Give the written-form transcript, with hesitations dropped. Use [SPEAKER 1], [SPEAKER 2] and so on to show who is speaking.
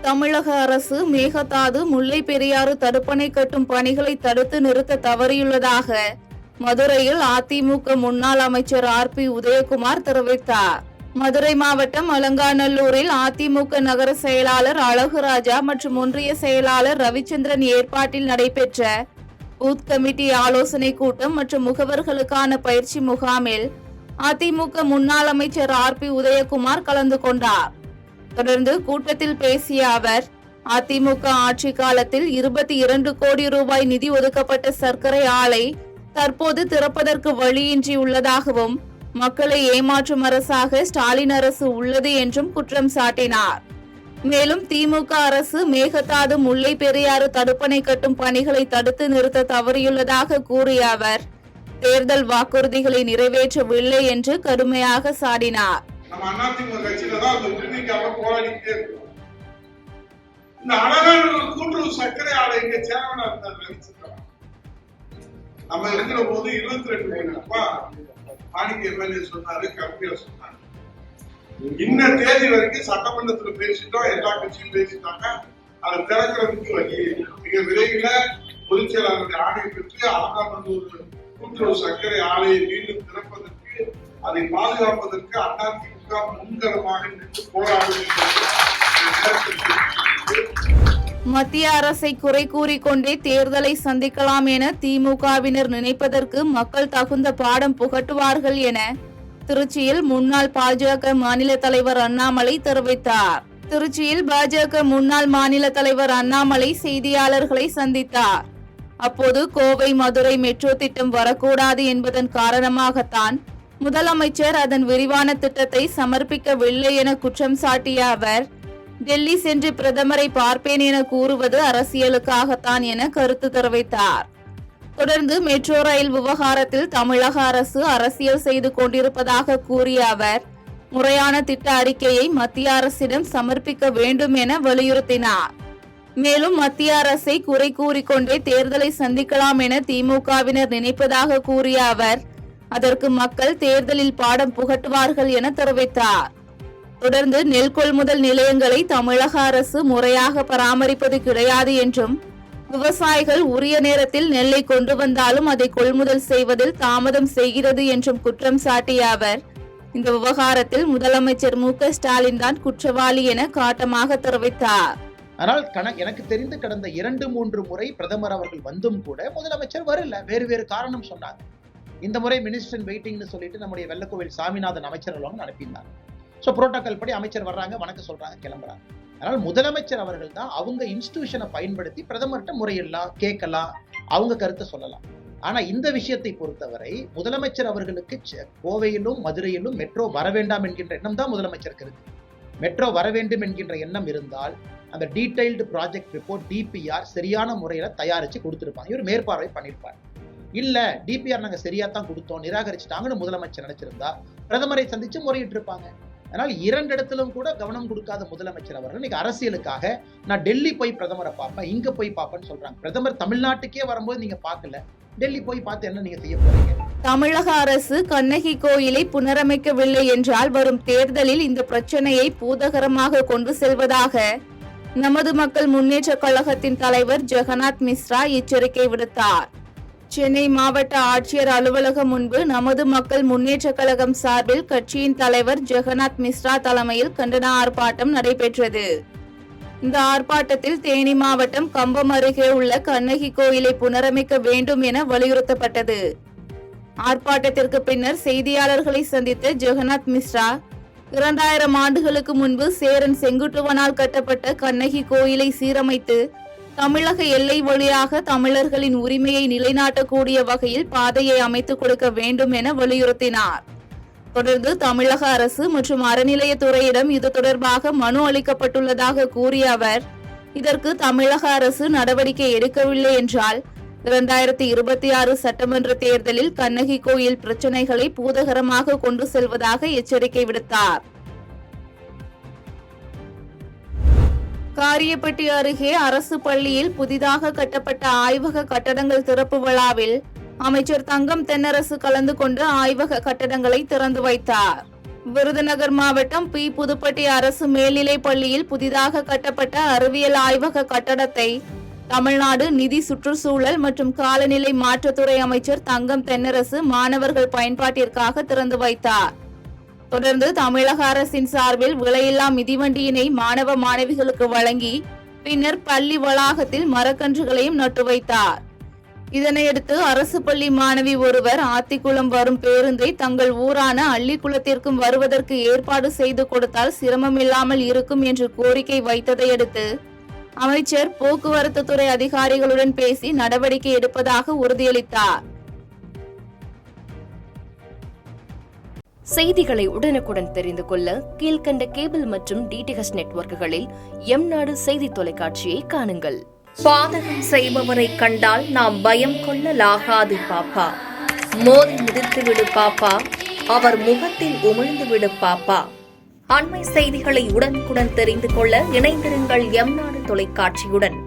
[SPEAKER 1] தமிழக அரசு மேகதாது முல்லை பெரியாறு தடுப்பணை கட்டும் பணிகளை தடுத்து நிறுத்த தவறியுள்ளதாக மதுரையில் அதிமுக முன்னாள் அமைச்சர் RP உதயகுமார் தெரிவித்தார். மதுரை மாவட்டம் அலங்காநல்லூரில் அதிமுக நகர செயலாளர் அழகுராஜா மற்றும் ஒன்றிய செயலாளர் ரவிச்சந்திரன் ஏற்பாட்டில் நடைபெற்ற பூத் கமிட்டி ஆலோசனை கூட்டம் மற்றும் முகவர்களுக்கான பயிற்சி முகாமில் அதிமுக முன்னாள் அமைச்சர் RP உதயகுமார் கலந்து கொண்டார். தொடர்ந்து கூட்டத்தில் பேசிய அவர், அதிமுக ஆட்சி காலத்தில் 22 கோடி ரூபாய் நிதி ஒதுக்கப்பட்ட சர்க்கரை ஆலை தற்போது திறப்பதற்கு வழியின்றி உள்ளதாகவும், மக்களை ஏமாற்றும் அரசாக ஸ்டாலின் அரசு உள்ளது என்றும் குற்றம் சாட்டினார். மேலும் திமுக அரசு மேகதாது முல்லை பெரியாறு தடுப்பணை கட்டும் பணிகளை தடுத்து நிறுத்த தவறியுள்ளதாக கூறிய அவர், தேர்தல் வாக்குறுதிகளை நிறைவேற்றவில்லை என்று கடுமையாக சாடினார்.
[SPEAKER 2] நம்ம அதிமுக கட்சியில தான் அந்த உரிமைக்காக போராடிட்டே இருக்கோம். இந்த அழகானூர் கூட்டுறவு சர்க்கரை ஆலை இங்க சேர்மனா இருந்தார் ரவிச்சந்திரன். நம்ம இருக்கிற போது 22 கோடி ரூபாய் மாணிக்க எம்எல்ஏ சொன்னாரு, கம்மியா சொன்னாரு. இன்ன தேதி வரைக்கும் சட்டமன்றத்துல பேசிட்டோம், எல்லா கட்சியும் பேசிட்டாங்க. அதை திறக்கிறதுக்கு வழி மிக விரைவில் பொதுச் செயலாளருடைய ஆணை பெற்று அலங்காநல்லூர் கூட்டுறவு சர்க்கரை ஆலையை மீண்டும் திறப்பதற்கு, அதை பாதுகாப்பதற்கு அதிமுக முன்கரமாக நின்று போராடும்.
[SPEAKER 1] மத்திய அரசை குறை கூறிக்கொண்டே தேர்தலை சந்திக்கலாம் என திமுகவினர் நினைப்பதற்கு மக்கள் தகுந்த பாடம் புகட்டுவார்கள் என திருச்சியில் முன்னாள் பாஜக மாநில தலைவர் அண்ணாமலை தெரிவித்தார். திருச்சியில் பாஜக முன்னாள் மாநில தலைவர் அண்ணாமலை செய்தியாளர்களை சந்தித்தார். அப்போது கோவை மதுரை மெட்ரோ திட்டம் வரக்கூடாது என்பதன் காரணமாகத்தான் முதலமைச்சர் அதன் விரிவான திட்டத்தை சமர்ப்பிக்கவில்லை என குற்றம் சாட்டிய அவர், டெல்லி சென்று பிரதமரை பார்ப்பேன் என கூறுவது அரசியலுக்காகத்தான் என கருத்து தெரிவித்தார். தொடர்ந்து மெட்ரோ ரயில் விவகாரத்தில் தமிழக அரசு அரசியல் செய்து கொண்டிருப்பதாக கூறிய அவர், முறையான திட்ட அறிக்கையை மத்திய அரசிடம் சமர்ப்பிக்க வேண்டும் என வலியுறுத்தினார். மேலும் மத்திய அரசை குறை கூறிக்கொண்டே தேர்தலை சந்திக்கலாம் என திமுகவினர் நினைப்பதாக கூறிய அவர், அதற்கு மக்கள் தேர்தலில் பாடம் புகட்டுவார்கள் என தெரிவித்தார். தொடர்ந்து நெல் கொள்முதல் நிலையங்களை தமிழக அரசு முறையாக பராமரிப்பது கிடையாது என்றும், விவசாயிகள் உரிய நேரத்தில் நெல்லை கொண்டு வந்தாலும் அதை கொள்முதல் செய்வதில் தாமதம் செய்கிறது என்றும் குற்றம் சாட்டிய அவர், இந்த விவகாரத்தில் முதலமைச்சர் MK ஸ்டாலின் தான் குற்றவாளி என காட்டமாக தெரிவித்தார்.
[SPEAKER 3] ஆனால் எனக்கு தெரிந்து கடந்த 2-3 முறை பிரதமர் அவர்கள் வந்தும் கூட முதலமைச்சர் வரல. வேறு காரணம் சொன்னாங்க. இந்த முறை மினிஸ்டர் வெயிட்டிங்னு சொல்லிட்டு நம்முடைய வெள்ளக்கோவில் சாமிநாதன் அமைச்சர்களும் அனுப்பியிருந்தாங்க. ஸோ புரோட்டோகால் படி அமைச்சர் வர்றாங்க, வணக்கம் சொல்றாங்க, கிளம்புறாங்க. அதனால் முதலமைச்சர் அவர்கள் தான் அவங்க இன்ஸ்டிடியூஷனை பயன்படுத்தி பிரதமர்கிட்ட முறையிடலாம், கேட்கலாம், அவங்க கருத்தை சொல்லலாம். ஆனா இந்த விஷயத்தை பொறுத்தவரை முதலமைச்சர் அவர்களுக்கு கோவையிலும் மதுரையிலும் மெட்ரோ வர வேண்டாம் என்கின்ற எண்ணம் தான் முதலமைச்சருக்கு இருக்கு. மெட்ரோ வர வேண்டும் என்கின்ற எண்ணம் இருந்தால் அந்த டீடைல்டு ப்ராஜெக்ட் ரிப்போர்ட் DPR சரியான முறையில தயாரிச்சு கொடுத்திருப்பாங்க. இவர் மேற்பார்வை பண்ணிருப்பார். இல்ல DPR நாங்க சரியா தான் கொடுத்தோம், நிராகரிச்சுட்டாங்கன்னு முதலமைச்சர் நினைச்சிருந்தா பிரதமரை சந்திச்சு முறையிட்டு இருப்பாங்க. அதனால் 2 இடத்திலும் கூட கவனம் கொடுக்காத முதலமைச்சர் அவர்கள் இன்னைக்கு அரசியலுக்காக நான் டெல்லி போய் பிரதமரை பார்ப்பேன், இங்க போய் பார்ப்பேன்னு சொல்றாங்க. பிரதமர் தமிழ்நாட்டுக்கே வரும்போது நீங்க பார்க்கல, டெல்லி போய் பார்த்து என்ன நீங்க செய்ய போறீங்க?
[SPEAKER 1] தமிழக அரசு கண்ணகி கோயிலை புனரமைக்கவில்லை என்றால் வரும் தேர்தலில் இந்த பிரச்சனையை பூதகரமாக கொண்டு செல்வதாக நமது மக்கள் முன்னேற்ற கழகத்தின் தலைவர் ஜெகநாத் மிஸ்ரா எச்சரிக்கை விடுத்தார். சென்னை மாவட்ட ஆட்சியர் அலுவலகம் முன்பு நமது மக்கள் முன்னேற்ற கழகம் சார்பில் கட்சியின் தலைவர் ஜெகநாத் மிஸ்ரா தலைமையில் கண்டன ஆர்ப்பாட்டம் நடைபெற்றது. இந்த ஆர்ப்பாட்டத்தில் தேனி மாவட்டம் கம்பம் அருகே உள்ள கண்ணகி கோயிலை புனரமைக்க வேண்டும் என வலியுறுத்தப்பட்டது. ஆர்ப்பாட்டத்திற்கு பின்னர் செய்தியாளர்களை சந்தித்த ஜெகநாத் மிஸ்ரா, 2000 ஆண்டுகளுக்கு முன்பு சேரன் செங்குட்டுவனால் கட்டப்பட்ட கண்ணகி கோயிலை சீரமைத்து தமிழக எல்லை வழியாக தமிழர்களின் உரிமையை நிலைநாட்டக்கூடிய வகையில் பாதையை அமைத்துக் கொடுக்க வேண்டும் என வலியுறுத்தினார். தொடர்ந்து தமிழக அரசு மற்றும் அறநிலையத்துறையிடம் இது தொடர்பாக மனு அளிக்கப்பட்டுள்ளதாக கூறிய அவர், இதற்கு தமிழக அரசு நடவடிக்கை எடுக்கவில்லை என்றால் 2026 சட்டமன்ற தேர்தலில் கண்ணகி கோயில் பிரச்சனைகளை பூதகரமாக கொண்டு செல்வதாக எச்சரிக்கை விடுத்தார். காரியப்பட்டி அருகே அரசு பள்ளியில் புதிதாக கட்டப்பட்ட ஆய்வக கட்டடங்கள் திறப்பு விழாவில் அமைச்சர் தங்கம் தென்னரசு கலந்து கொண்டு ஆய்வக கட்டடங்களை திறந்து வைத்தார். விருதுநகர் மாவட்டம் பி. புதுப்பட்டி அரசு மேல்நிலைப் பள்ளியில் புதிதாக கட்டப்பட்ட அறிவியல் ஆய்வக கட்டடத்தை தமிழ்நாடு நிதி சுற்றுச்சூழல் மற்றும் காலநிலை மாற்றத்துறை அமைச்சர் தங்கம் தென்னரசு மாணவர்கள் பயன்பாட்டிற்காக திறந்து வைத்தார். தொடர்ந்து தமிழக அரசின் சார்பில் விலையில்லா மிதிவண்டியினை மாணவ மாணவிகளுக்கு வழங்கி பின்னர் பள்ளி வளாகத்தில் மரக்கன்றுகளையும் நட்டு வைத்தார். இதனையடுத்து அரசு பள்ளி மாணவி ஒருவர் ஆத்திக்குளம் வரும் பேருந்தை தங்கள் ஊரான அள்ளிக்குளத்திற்கும் வருவதற்கு ஏற்பாடு செய்து கொடுத்தால் சிரமமில்லாமல் இருக்கும் என்று கோரிக்கை வைத்ததை அடுத்து அமைச்சர் போக்குவரத்து துறை அதிகாரிகளுடன் பேசி நடவடிக்கை எடுப்பதாக உறுதியளித்தார்.
[SPEAKER 4] செய்திகளை உடனுக்குடன் தெரிந்து கொள்ள கீழ்கண்ட கேபிள் மற்றும் டிடிஎச் நெட்வொர்க்குகளில் எம்நாடு செய்தி தொலைக்காட்சியை காணுங்கள். பாதகம் செய்பவரை கண்டால் நாம் பயம் கொள்ளலாகாது பாப்பா. மோதி மிதித்துவிடு பாப்பா, அவர் முகத்தில் உமிழ்ந்துவிடு பாப்பா. அண்மை செய்திகளை உடனுக்குடன் தெரிந்து கொள்ள இணைந்திருங்கள் எம்நாடு தொலைக்காட்சியுடன்.